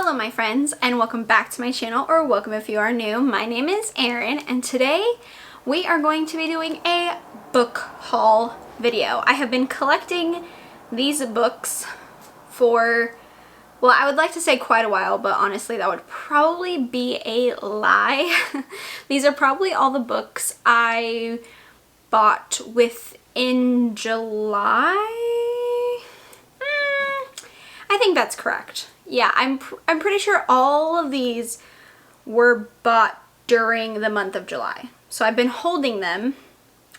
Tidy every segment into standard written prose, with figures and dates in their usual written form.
Hello my friends, and welcome back to my channel, or welcome if you are new. My name is Erin, and today we are going to be doing a book haul video. I have been collecting these books for, well, I would like to say quite a while, but honestly that would probably be a lie. These are probably all the books I bought within July. I think that's correct. Yeah, I'm pretty sure all of these were bought during the month of July. So I've been holding them,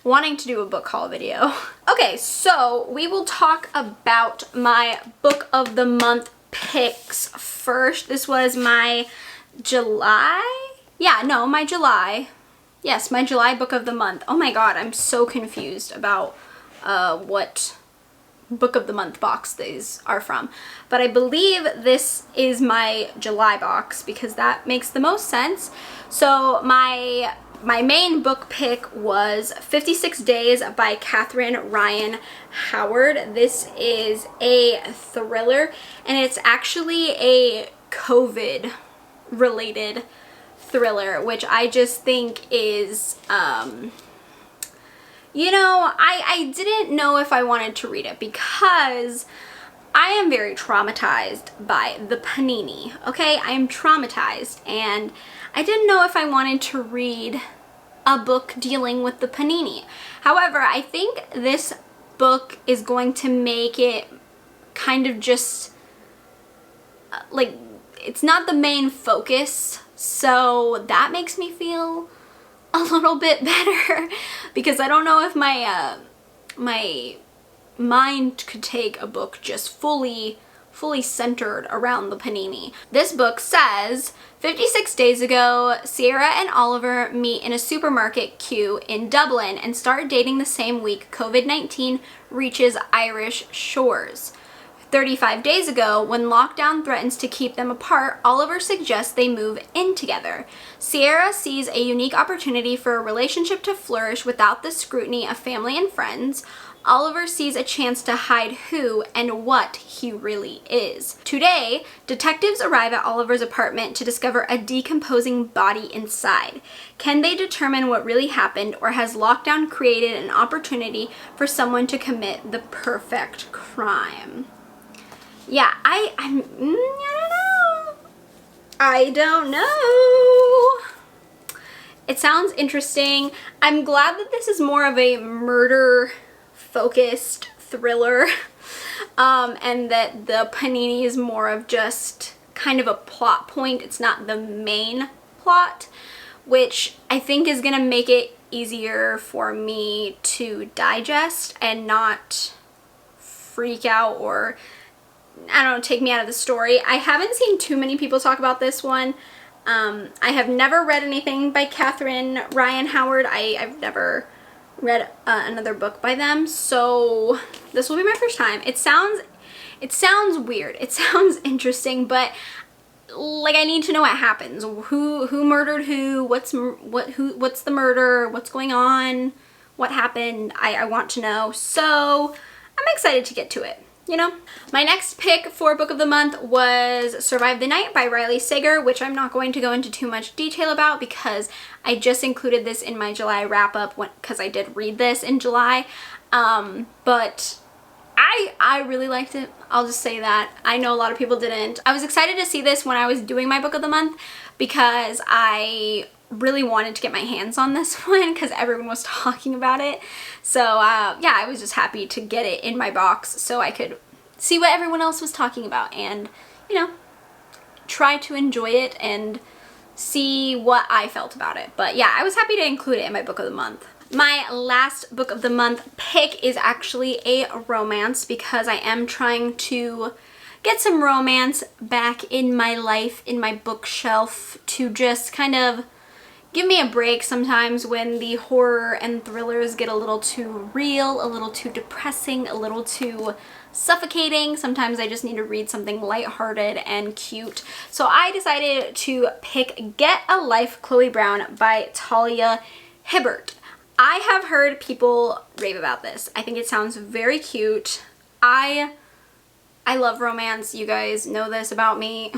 wanting to do a book haul video. Okay, so we will talk about my book of the month picks first. This was my July? Yeah, no, my July. Yes, my July book of the month. Oh my god, I'm so confused about what book of the month box these are from, but I believe this is my July box because that makes the most sense. So my main book pick was 56 Days by Catherine Ryan Howard. This is a thriller, and it's actually a COVID related thriller, which I just think is you know, I didn't know if I wanted to read it because I am very traumatized by the panini, okay? I am traumatized, and I didn't know if I wanted to read a book dealing with the panini. However, I think this book is going to make it kind of just, like, it's not the main focus, so that makes me feel a little bit better because I don't know if my my mind could take a book just fully centered around the panini. This book says 56 days ago, Sierra and Oliver meet in a supermarket queue in Dublin and start dating the same week COVID-19 reaches Irish shores. 35 days ago, when lockdown threatens to keep them apart, Oliver suggests they move in together. Sierra sees a unique opportunity for a relationship to flourish without the scrutiny of family and friends. Oliver sees a chance to hide who and what he really is. Today, detectives arrive at Oliver's apartment to discover a decomposing body inside. Can they determine what really happened, or has lockdown created an opportunity for someone to commit the perfect crime? Yeah, I don't know. I don't know. It sounds interesting. I'm glad that this is more of a murder-focused thriller, and that the panini is more of just kind of a plot point. It's not the main plot, which I think is gonna make it easier for me to digest and not freak out or, I don't know, take me out of the story. I haven't seen too many people talk about this one. I have never read anything by Catherine Ryan Howard. I've never read another book by them, so this will be my first time. It sounds weird. It sounds interesting, but like I need to know what happens. Who murdered who? What's the murder? What's going on? What happened? I want to know. So I'm excited to get to it. You know? My next pick for book of the month was Survive the Night by Riley Sager, which I'm not going to go into too much detail about because I just included this in my July wrap-up because I did read this in July. But I really liked it. I'll just say that. I know a lot of people didn't. I was excited to see this when I was doing my book of the month because I really wanted to get my hands on this one because everyone was talking about it. So yeah, I was just happy to get it in my box so I could see what everyone else was talking about and, you know, try to enjoy it and see what I felt about it. But yeah, I was happy to include it in my book of the month. My last book of the month pick is actually a romance because I am trying to get some romance back in my life, in my bookshelf, to just kind of give me a break sometimes when the horror and thrillers get a little too real, a little too depressing, a little too suffocating. Sometimes I just need to read something lighthearted and cute. So I decided to pick Get a Life, Chloe Brown by Talia Hibbert. I have heard people rave about this. I think it sounds very cute. I love romance. You guys know this about me.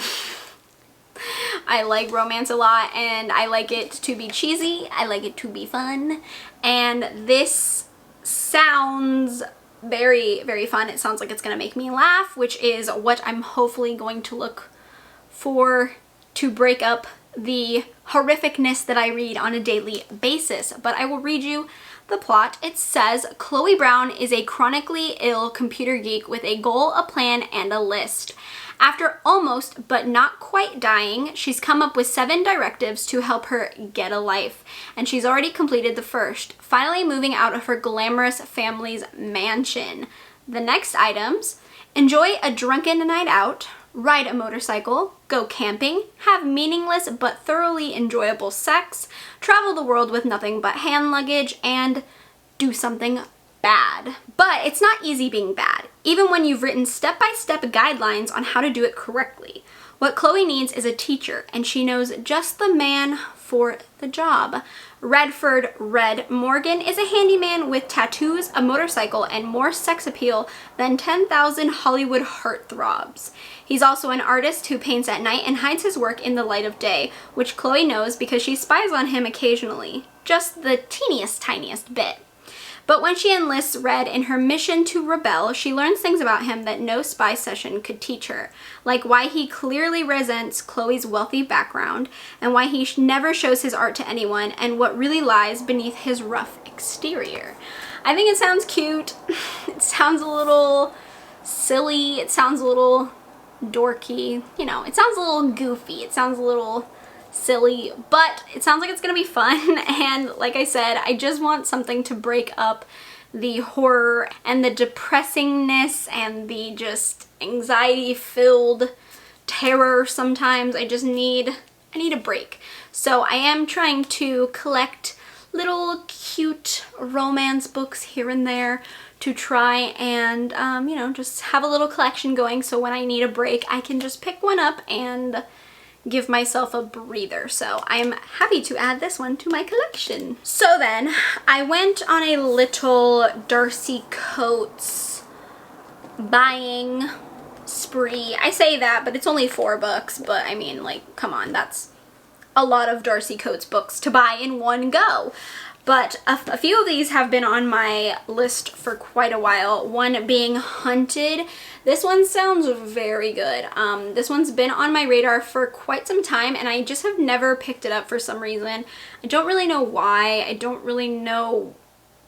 I like romance a lot, and I like it to be cheesy. I like it to be fun. And this sounds very, very fun. It sounds like it's gonna make me laugh, which is what I'm hopefully going to look for to break up the horrificness that I read on a daily basis. But I will read you the plot. It says, Chloe Brown is a chronically ill computer geek with a goal, a plan, and a list. After almost but not quite dying, she's come up with 7 directives to help her get a life, and she's already completed the first, finally moving out of her glamorous family's mansion. The next items: enjoy a drunken night out, ride a motorcycle, go camping, have meaningless but thoroughly enjoyable sex, travel the world with nothing but hand luggage, and do something bad. But it's not easy being bad, even when you've written step-by-step guidelines on how to do it correctly. What Chloe needs is a teacher, and she knows just the man for the job. Redford Red Morgan is a handyman with tattoos, a motorcycle, and more sex appeal than 10,000 Hollywood heartthrobs. He's also an artist who paints at night and hides his work in the light of day, which Chloe knows because she spies on him occasionally. Just the teeniest, tiniest bit. But when she enlists Red in her mission to rebel, she learns things about him that no spy session could teach her, like why he clearly resents Chloe's wealthy background, and why he never shows his art to anyone, and what really lies beneath his rough exterior. I think it sounds cute. It sounds a little silly. It sounds a little dorky. You know, it sounds a little goofy. It sounds a little silly, but it sounds like it's gonna be fun. And like I said, I just want something to break up the horror and the depressingness and the just anxiety filled terror sometimes. I need a break. So I am trying to collect little cute romance books here and there to try and you know, just have a little collection going, so when I need a break I can just pick one up and give myself a breather. So I'm happy to add this one to my collection. So then I went on a little Darcy Coates buying spree. I say that, but it's only 4 books, but I mean, like, come on, that's a lot of Darcy Coates books to buy in one go. But a few of these have been on my list for quite a while, one being Hunted. This one sounds very good. This one's been on my radar for quite some time, and I just have never picked it up for some reason. I don't really know why. I don't really know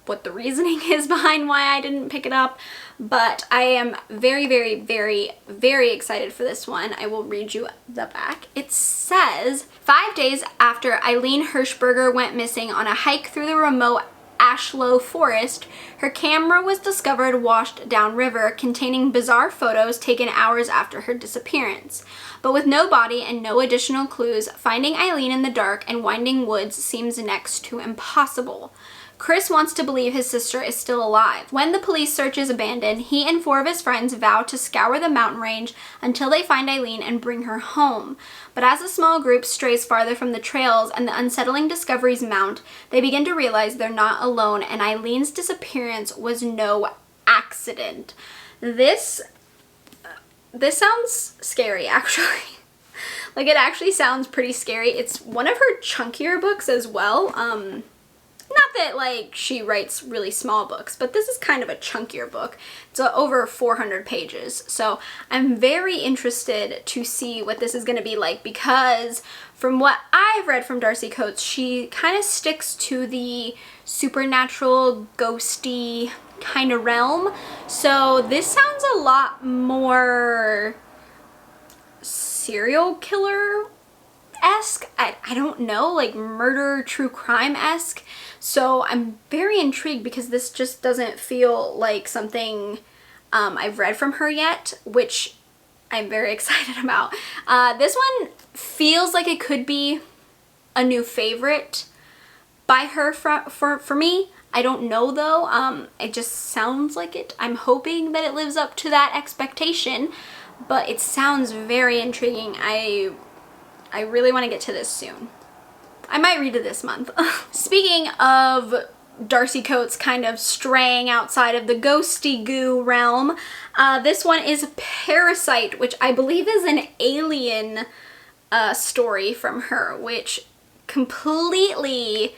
what the reasoning is behind why I didn't pick it up, but I am very, very, very, very excited for this one. I will read you the back. It says, 5 days after Eileen Hirschberger went missing on a hike through the remote Ashlow Forest, her camera was discovered washed downriver, containing bizarre photos taken hours after her disappearance. But with no body and no additional clues, finding Eileen in the dark and winding woods seems next to impossible. Chris wants to believe his sister is still alive. When the police search is abandoned, he and 4 of his friends vow to scour the mountain range until they find Eileen and bring her home. But as the small group strays farther from the trails and the unsettling discoveries mount, they begin to realize they're not alone, and Eileen's disappearance was no accident. This sounds scary, actually. Like, it actually sounds pretty scary. It's one of her chunkier books as well. Not that, like, she writes really small books, but this is kind of a chunkier book. It's over 400 pages. So I'm very interested to see what this is going to be like, because from what I've read from Darcy Coates, she kind of sticks to the supernatural, ghosty kind of realm. So this sounds a lot more serial killer-esque. I don't know, like murder, true crime-esque. So I'm very intrigued, because this just doesn't feel like something I've read from her yet, which I'm very excited about. This one feels like it could be a new favorite by her for me. I don't know though. It just sounds like it. I'm hoping that it lives up to that expectation, but it sounds very intriguing. I really want to get to this soon. I might read it this month. Speaking of Darcy Coates kind of straying outside of the ghosty goo realm, this one is Parasite, which I believe is an alien story from her, which completely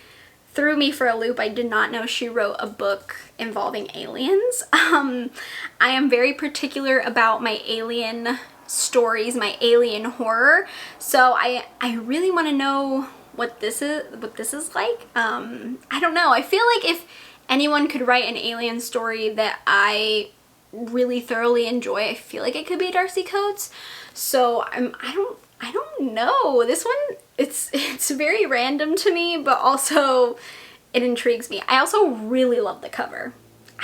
threw me for a loop. I did not know she wrote a book involving aliens. I am very particular about my alien stories, my alien horror, so I really want to know what this is like. I don't know. I feel like if anyone could write an alien story that I really thoroughly enjoy, I feel like it could be Darcy Coates. So I don't know. This one, it's very random to me, but also it intrigues me. I also really love the cover.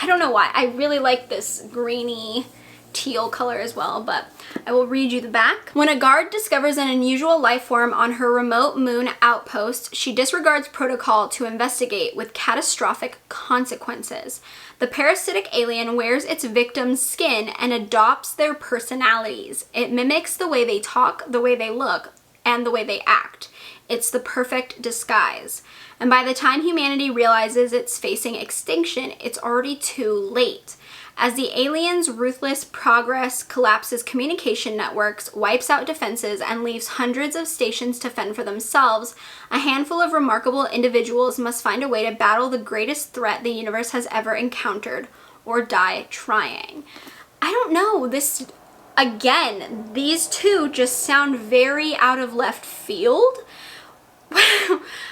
I don't know why. I really like this greeny teal color as well, but I will read you the back. When a guard discovers an unusual life form on her remote moon outpost, she disregards protocol to investigate with catastrophic consequences. The parasitic alien wears its victim's skin and adopts their personalities. It mimics the way they talk, the way they look, and the way they act. It's the perfect disguise. And by the time humanity realizes it's facing extinction, it's already too late. As the alien's ruthless progress collapses communication networks, wipes out defenses, and leaves hundreds of stations to fend for themselves, a handful of remarkable individuals must find a way to battle the greatest threat the universe has ever encountered, or die trying. I don't know, this, again, these two just sound very out of left field.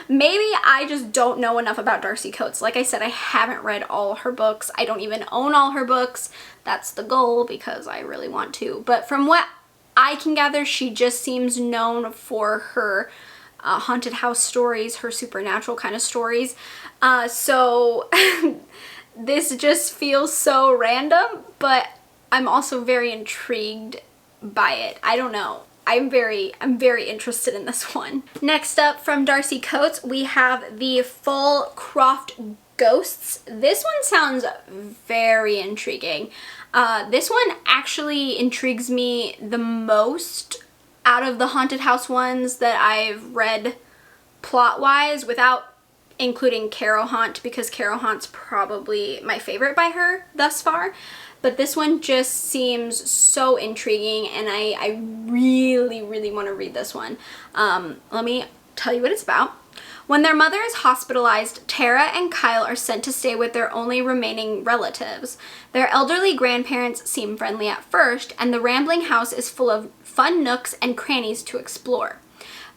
Maybe I just don't know enough about Darcy Coates. Like I said, I haven't read all her books. I don't even own all her books. That's the goal because I really want to. But from what I can gather, she just seems known for her haunted house stories, her supernatural kind of stories. So this just feels so random, but I'm also very intrigued by it. I don't know. I'm very interested in this one. Next up from Darcy Coates, we have the Fallcroft Ghosts. This one sounds very intriguing. This one actually intrigues me the most out of the haunted house ones that I've read plot-wise, without including Carol Haunt, because Carol Haunt's probably my favorite by her thus far. But this one just seems so intriguing, and I really want to read this one. Let me tell you what it's about. When their mother is hospitalized, Tara and Kyle are sent to stay with their only remaining relatives. Their elderly grandparents seem friendly at first, and the rambling house is full of fun nooks and crannies to explore.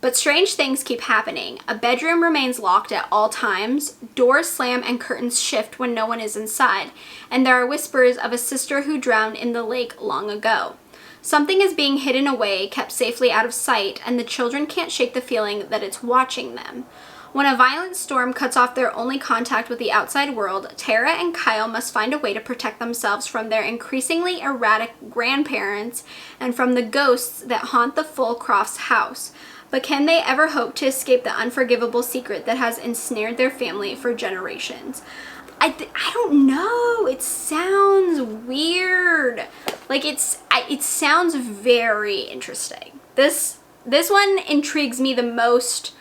But strange things keep happening. A bedroom remains locked at all times, doors slam and curtains shift when no one is inside, and there are whispers of a sister who drowned in the lake long ago. Something is being hidden away, kept safely out of sight, and the children can't shake the feeling that it's watching them. When a violent storm cuts off their only contact with the outside world, Tara and Kyle must find a way to protect themselves from their increasingly erratic grandparents and from the ghosts that haunt the Fallcroft's house. But can they ever hope to escape the unforgivable secret that has ensnared their family for generations? I don't know. It sounds weird. Like it sounds very interesting. This one intrigues me the most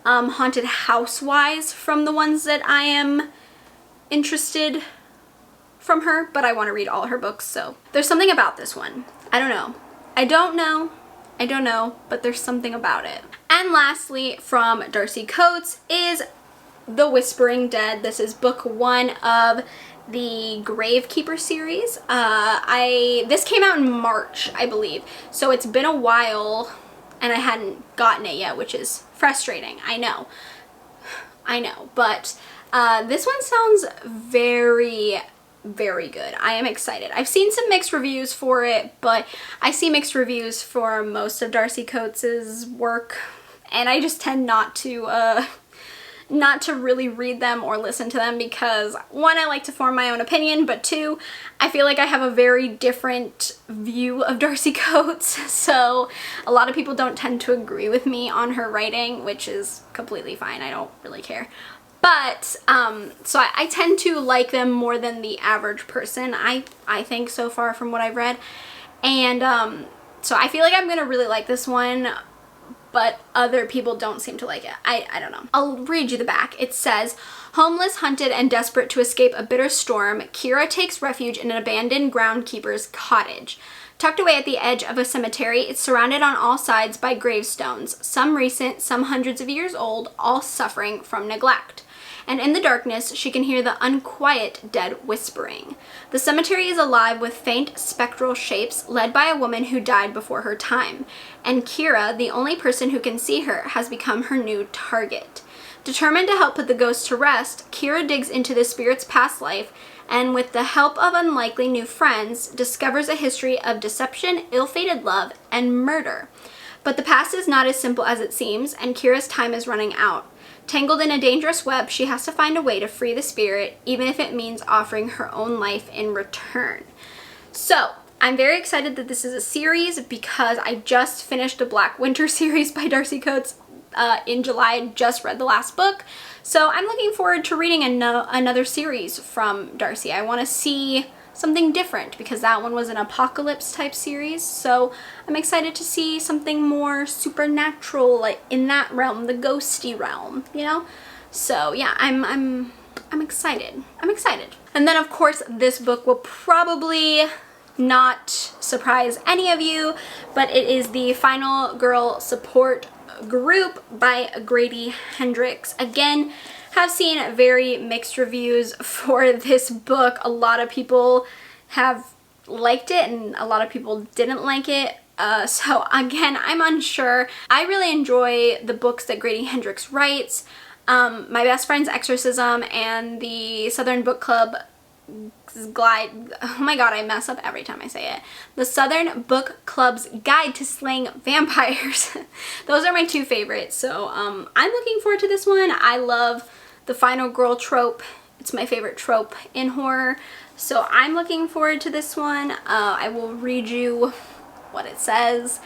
haunted house-wise from the ones that I am interested from her, but I want to read all her books, so there's something about this one. I don't know, but there's something about it. And lastly, from Darcy Coates is The Whispering Dead. This is book 1 of the Gravekeeper series. This came out in March, I believe, so it's been a while and I hadn't gotten it yet, which is frustrating. I know, but this one sounds very good. I am excited. I've seen some mixed reviews for it, but I see mixed reviews for most of Darcy Coates's work, and I just tend not to really read them or listen to them because, one, I like to form my own opinion, but two, I feel like I have a very different view of Darcy Coates, so a lot of people don't tend to agree with me on her writing, which is completely fine. I don't really care. But, so I tend to like them more than the average person, I think, so far from what I've read. And, so I feel like I'm gonna really like this one, but other people don't seem to like it. I don't know. I'll read you the back. It says, homeless, hunted, and desperate to escape a bitter storm, Kira takes refuge in an abandoned groundkeeper's cottage. Tucked away at the edge of a cemetery, it's surrounded on all sides by gravestones, some recent, some hundreds of years old, all suffering from neglect. And in the darkness, she can hear the unquiet dead whispering. The cemetery is alive with faint spectral shapes led by a woman who died before her time. And Kira, the only person who can see her, has become her new target. Determined to help put the ghost to rest, Kira digs into the spirit's past life and, with the help of unlikely new friends, discovers a history of deception, ill-fated love, and murder. But the past is not as simple as it seems, and Kira's time is running out. Tangled in a dangerous web, she has to find a way to free the spirit, even if it means offering her own life in return. So, I'm very excited that this is a series because I just finished the Black Winter series by Darcy Coates in July. I just read the last book. So I'm looking forward to reading another series from Darcy. I want to see something different because that one was an apocalypse type series. So I'm excited to see something more supernatural, like in that realm, the ghosty realm, you know? So yeah, I'm excited. I'm excited. And then of course this book will probably not surprise any of you, but it is the Final Girl Support Group by Grady Hendrix. Again, have seen very mixed reviews for this book. A lot of people have liked it and a lot of people didn't like it. So again, I'm unsure. I really enjoy the books that Grady Hendrix writes. My Best Friend's Exorcism and the Southern Book Club oh my god, I mess up every time I say it. The Southern Book Club's Guide to Slaying Vampires. Those are my two favorites. So I'm looking forward to this one. I love the final girl trope. It's my favorite trope in horror. So I'm looking forward to this one. I will read you what it says.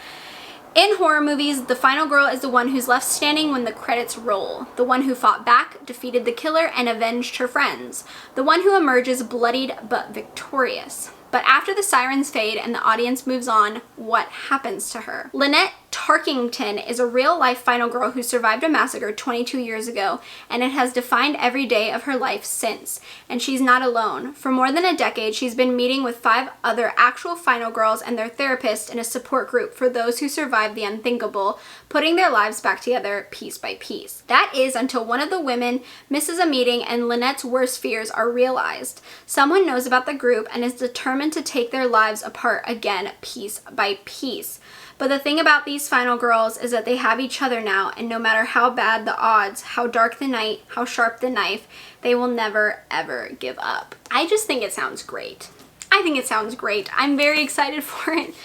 In horror movies, the final girl is the one who's left standing when the credits roll. The one who fought back, defeated the killer, and avenged her friends. The one who emerges bloodied but victorious. But after the sirens fade and the audience moves on, what happens to her? Lynette Tarkington is a real-life final girl who survived a massacre 22 years ago, and it has defined every day of her life since. And she's not alone. For more than a decade, she's been meeting with 5 other actual final girls and their therapists in a support group for those who survived the unthinkable, putting their lives back together piece by piece. That is until one of the women misses a meeting and Lynette's worst fears are realized. Someone knows about the group and is determined to take their lives apart again, piece by piece. But the thing about these final girls is that they have each other now, and no matter how bad the odds, how dark the night, how sharp the knife, they will never ever give up. I just think it sounds great. I think it sounds great. I'm very excited for it.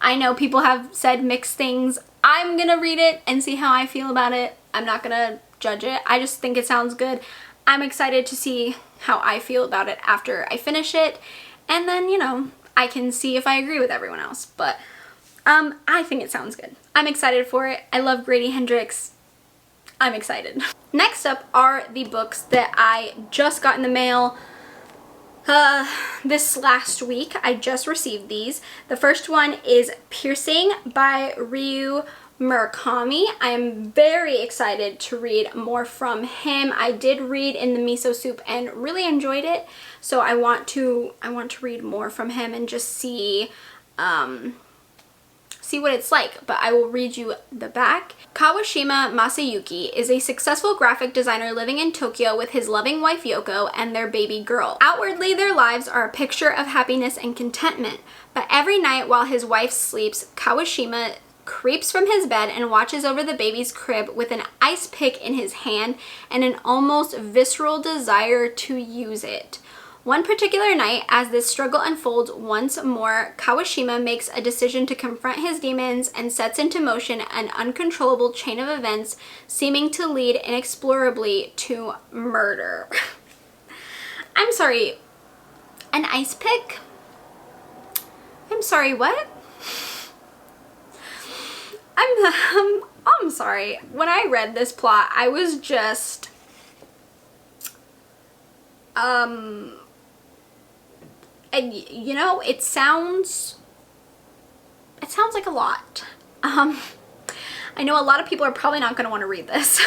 I know people have said mixed things. I'm gonna read it and see how I feel about it. I'm not gonna judge it. I just think it sounds good. I'm excited to see how I feel about it after I finish it, and then, you know, I can see if I agree with everyone else. But I think it sounds good. I'm excited for it. I love Grady Hendrix. I'm excited. Next up are the books that I just got in the mail this last week. I just received these. The first one is Piercing by Ryu Murakami. I'm very excited to read more from him. I did read In the Miso Soup and really enjoyed it. So I want to read more from him and just see what it's like, but I will read you the back. Kawashima Masayuki is a successful graphic designer living in Tokyo with his loving wife Yoko and their baby girl. Outwardly, their lives are a picture of happiness and contentment, but every night while his wife sleeps, Kawashima creeps from his bed and watches over the baby's crib with an ice pick in his hand and an almost visceral desire to use it. One particular night, as this struggle unfolds once more, Kawashima makes a decision to confront his demons and sets into motion an uncontrollable chain of events seeming to lead inexorably to murder. I'm sorry, an ice pick? I'm sorry, what? I'm sorry. When I read this plot, I was just, and you know, it sounds like a lot. I know a lot of people are probably not going to want to read this,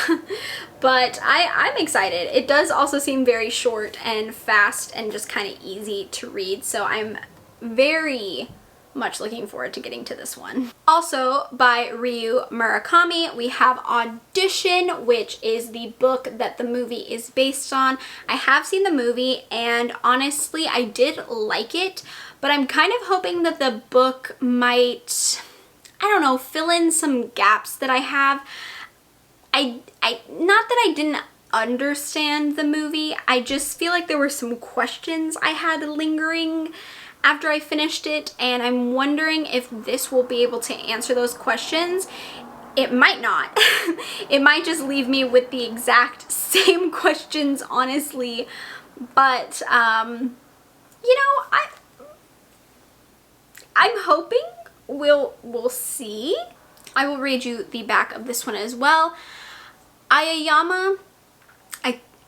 but I'm excited. It does also seem very short and fast and just kind of easy to read, so I'm very, much looking forward to getting to this one. Also by Ryu Murakami, we have Audition, which is the book that the movie is based on. I have seen the movie and honestly I did like it, but I'm kind of hoping that the book might, I don't know, fill in some gaps that I have. Not that I didn't understand the movie, I just feel like there were some questions I had lingering after I finished it, and I'm wondering if this will be able to answer those questions. It might not. It might just leave me with the exact same questions, honestly, but you know, I'm hoping we'll see. I will read you the back of this one as well. Aoyama,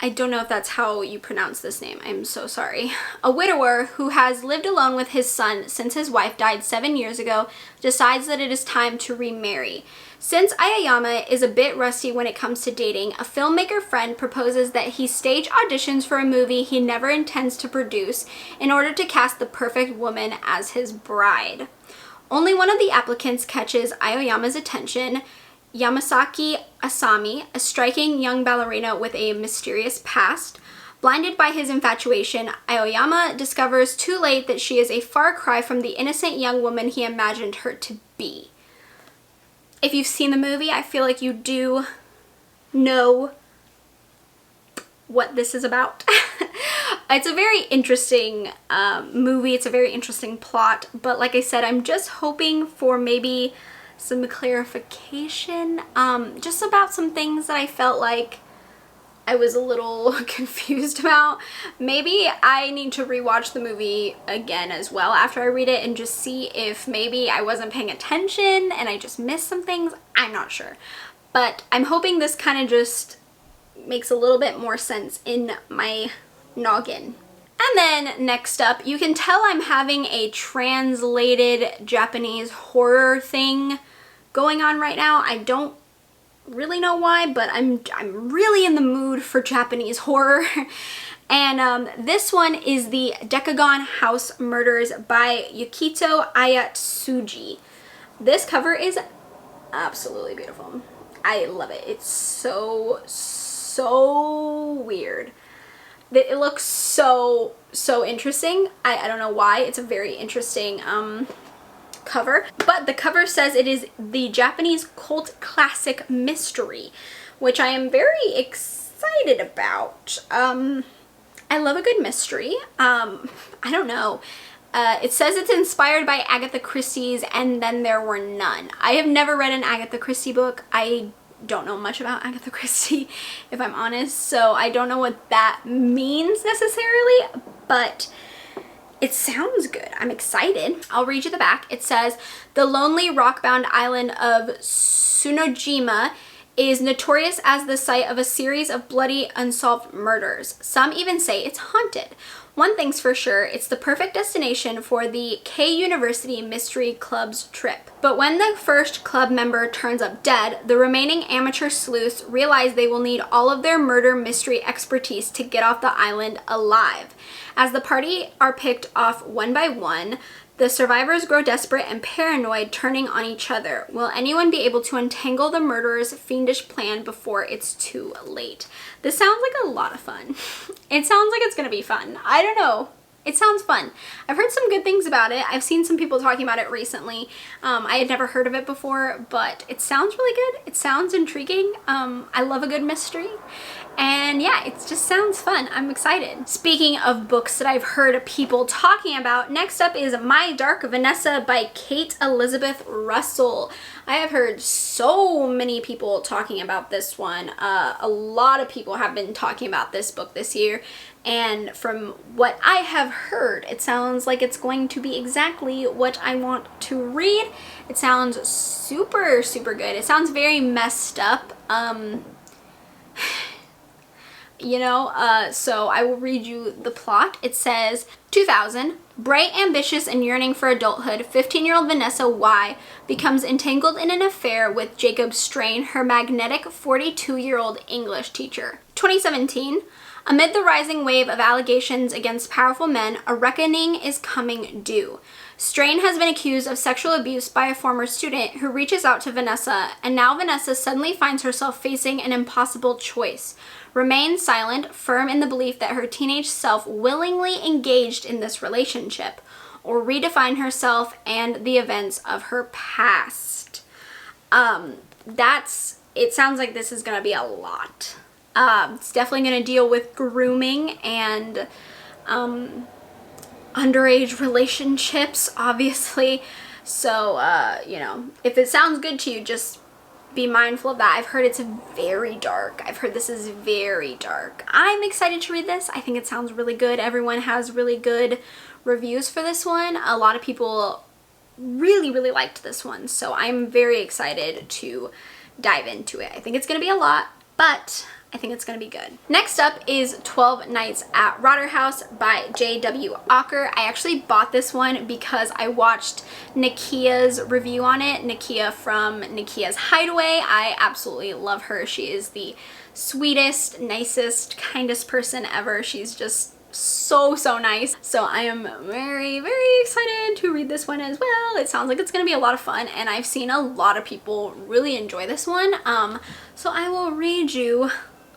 I don't know if that's how you pronounce this name, I'm so sorry. A widower who has lived alone with his son since his wife died 7 years ago decides that it is time to remarry. Since Aoyama is a bit rusty when it comes to dating, a filmmaker friend proposes that he stage auditions for a movie he never intends to produce in order to cast the perfect woman as his bride. Only one of the applicants catches Aoyama's attention, Yamasaki Asami, a striking young ballerina with a mysterious past. Blinded by his infatuation, Aoyama discovers too late that she is a far cry from the innocent young woman he imagined her to be. If you've seen the movie, I feel like you do know what this is about. It's a very interesting movie, it's a very interesting plot, but like I said, I'm just hoping for maybe some clarification, just about some things that I felt like I was a little confused about. Maybe I need to rewatch the movie again as well after I read it and just see if maybe I wasn't paying attention and I just missed some things. I'm not sure. But I'm hoping this kind of just makes a little bit more sense in my noggin. And then next up, you can tell I'm having a translated Japanese horror thing going on right now. I don't really know why, but I'm really in the mood for Japanese horror. And this one is the Decagon House Murders by Yukito Ayatsuji. This cover is absolutely beautiful. I love it. It's so weird. It looks so interesting. I don't know why. It's a very interesting cover, but the cover says it is the Japanese cult classic mystery, which I am very excited about. I love a good mystery. I don't know. It says it's inspired by Agatha Christie's And Then There Were None. I have never read an Agatha Christie book. I don't know much about Agatha Christie, if I'm honest, so I don't know what that means necessarily, but it sounds good. I'm excited. I'll read you the back. It says, the lonely rock-bound island of Tsunojima is notorious as the site of a series of bloody, unsolved murders. Some even say it's haunted. One thing's for sure, it's the perfect destination for the K University Mystery Club's trip. But when the first club member turns up dead, the remaining amateur sleuths realize they will need all of their murder mystery expertise to get off the island alive. As the party are picked off one by one, the survivors grow desperate and paranoid, turning on each other. Will anyone be able to untangle the murderer's fiendish plan before it's too late? This sounds like a lot of fun. It sounds like it's gonna be fun. I don't know. It sounds fun. I've heard some good things about it. I've seen some people talking about it recently. I had never heard of it before, but it sounds really good. It sounds intriguing. I love a good mystery. And yeah, it just sounds fun. I'm excited. Speaking of books that I've heard people talking about, next up is My Dark Vanessa by Kate Elizabeth Russell. I have heard so many people talking about this one. A lot of people have been talking about this book this year. And from what I have heard, it sounds like it's going to be exactly what I want to read. It sounds super good. It sounds very messed up. So I will read you the plot. It says, 2000, bright, ambitious, and yearning for adulthood, 15-year-old Vanessa Y becomes entangled in an affair with Jacob Strain, her magnetic 42-year-old English teacher. 2017, amid the rising wave of allegations against powerful men, a reckoning is coming due. Strain has been accused of sexual abuse by a former student who reaches out to Vanessa, and now Vanessa suddenly finds herself facing an impossible choice. Remain silent, firm in the belief that her teenage self willingly engaged in this relationship, or redefine herself and the events of her past. It sounds like this is going to be a lot. It's definitely going to deal with grooming and underage relationships, obviously. So, you know, if it sounds good to you, just be mindful of that. I've heard it's very dark. I've heard this is very dark. I'm excited to read this. I think it sounds really good. Everyone has really good reviews for this one. A lot of people really, really liked this one. So I'm very excited to dive into it. I think it's going to be a lot, but I think it's going to be good. Next up is 12 Nights at Rotterhouse by J.W. Ocker. I actually bought this one because I watched Nakia's review on it. Nakia from Nakia's Hideaway. I absolutely love her. She is the sweetest, nicest, kindest person ever. She's just so nice. So I am very, very excited to read this one as well. It sounds like it's going to be a lot of fun, and I've seen a lot of people really enjoy this one. So I will read you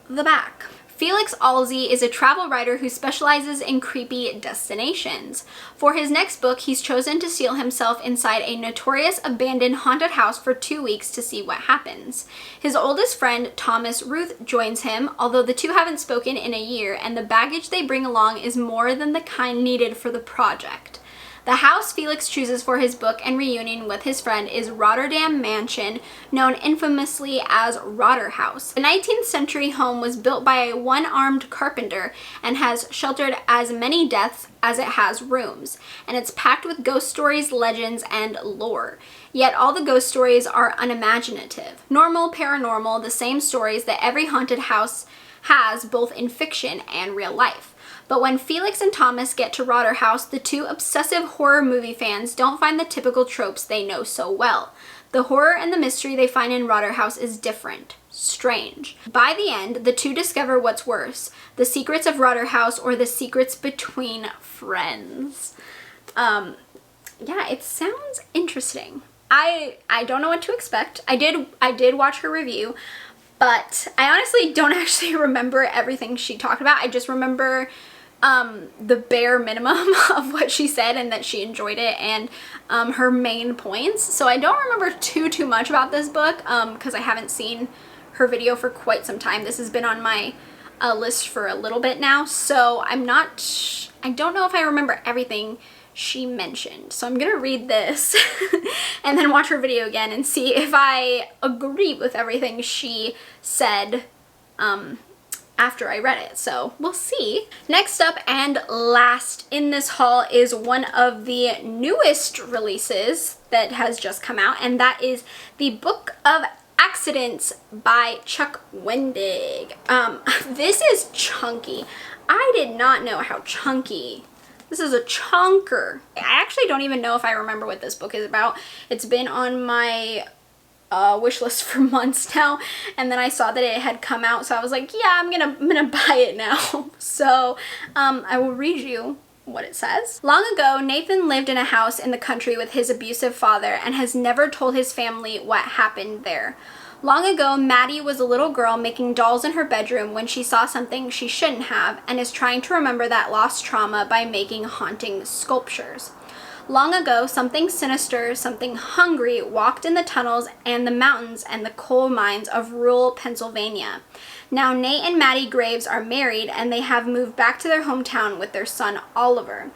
the back. Felix Alzey is a travel writer who specializes in creepy destinations. For his next book, he's chosen to seal himself inside a notorious abandoned haunted house for 2 weeks to see what happens. His oldest friend, Thomas Ruth, joins him, although the two haven't spoken in a year, and the baggage they bring along is more than the kind needed for the project. The house Felix chooses for his book and reunion with his friend is Rotterdam Mansion, known infamously as Rotterhouse. The 19th century home was built by a one-armed carpenter and has sheltered as many deaths as it has rooms, and it's packed with ghost stories, legends, and lore. Yet all the ghost stories are unimaginative. Normal, paranormal, the same stories that every haunted house has, both in fiction and real life. But when Felix and Thomas get to Rotterhouse, the two obsessive horror movie fans don't find the typical tropes they know so well. The horror and the mystery they find in Rotterhouse is different, strange. By the end, the two discover what's worse, the secrets of Rotterhouse or the secrets between friends. Yeah, it sounds interesting. I don't know what to expect. I did watch her review, but I honestly don't actually remember everything she talked about. I just remember the bare minimum of what she said and that she enjoyed it, and her main points. So I don't remember too much about this book because I haven't seen her video for quite some time. This has been on my list for a little bit now, so I don't know if I remember everything she mentioned. So I'm gonna read this and then watch her video again and see if I agree with everything she said after I read it. So we'll see. Next up and last in this haul is one of the newest releases that has just come out, and that is the Book of Accidents by Chuck Wendig. This is chunky. I did not know how chunky. This is a chunker. I actually don't even know if I remember what this book is about. It's been on my wish list for months now, and then I saw that it had come out, so I was like, yeah, I'm gonna buy it now. So I will read you what it says. Long ago, Nathan lived in a house in the country with his abusive father and has never told his family what happened there. Long ago, Maddie was a little girl making dolls in her bedroom when she saw something she shouldn't have and is trying to remember that lost trauma by making haunting sculptures. Long ago, something sinister, something hungry walked in the tunnels and the mountains and the coal mines of rural Pennsylvania. Now Nate and Maddie Graves are married and they have moved back to their hometown with their son Oliver.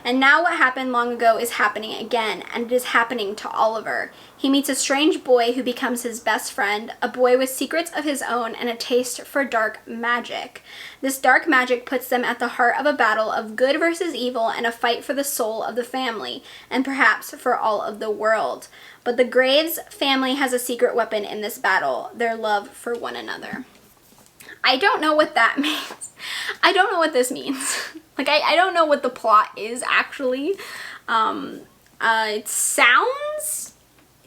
And now what happened long ago is happening again, and it is happening to Oliver. He meets a strange boy who becomes his best friend, a boy with secrets of his own and a taste for dark magic. This dark magic puts them at the heart of a battle of good versus evil and a fight for the soul of the family, and perhaps for all of the world. But the Graves family has a secret weapon in this battle, their love for one another. I don't know what that means. I don't know what this means. Like, I don't know what the plot is, actually. It sounds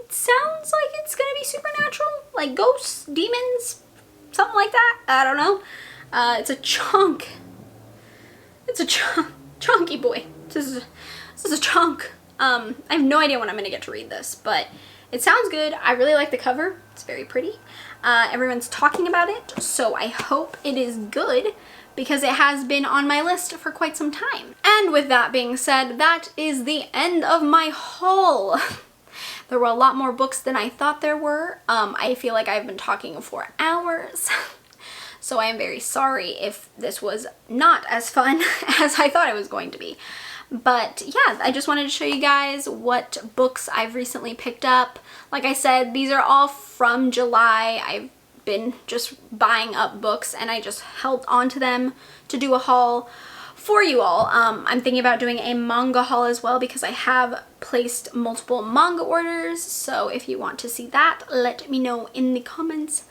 like it's gonna be supernatural. Like ghosts, demons, something like that. I don't know. It's a chunk. It's a chunky boy. This is a chunk. I have no idea when I'm gonna get to read this, but it sounds good. I really like the cover. It's very pretty. Everyone's talking about it, so I hope it is good because it has been on my list for quite some time. And with that being said, that is the end of my haul. There were a lot more books than I thought there were. I feel like I've been talking for hours. So I am very sorry if this was not as fun as I thought it was going to be. But yeah, I just wanted to show you guys what books I've recently picked up. Like I said, these are all from July. I've been just buying up books and I just held on to them to do a haul for you all. I'm thinking about doing a manga haul as well because I have placed multiple manga orders. So if you want to see that, let me know in the comments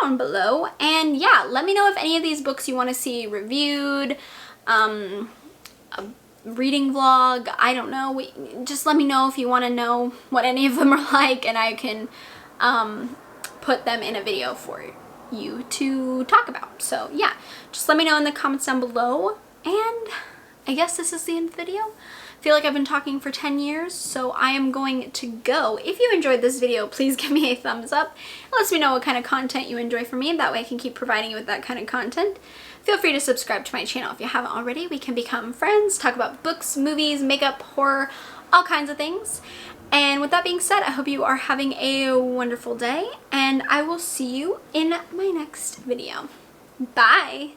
down below. And yeah, let me know if any of these books you want to see reviewed, a reading vlog, I don't know. Just let me know if you want to know what any of them are like, and I can put them in a video for you to talk about. So yeah, just let me know in the comments down below. And I guess this is the end of the video. I feel like I've been talking for 10 years, so I am going to go. If you enjoyed this video, please give me a thumbs up. It lets me know what kind of content you enjoy from me. That way I can keep providing you with that kind of content. Feel free to subscribe to my channel if you haven't already. We can become friends, talk about books, movies, makeup, horror, all kinds of things. And with that being said, I hope you are having a wonderful day, and I will see you in my next video. Bye!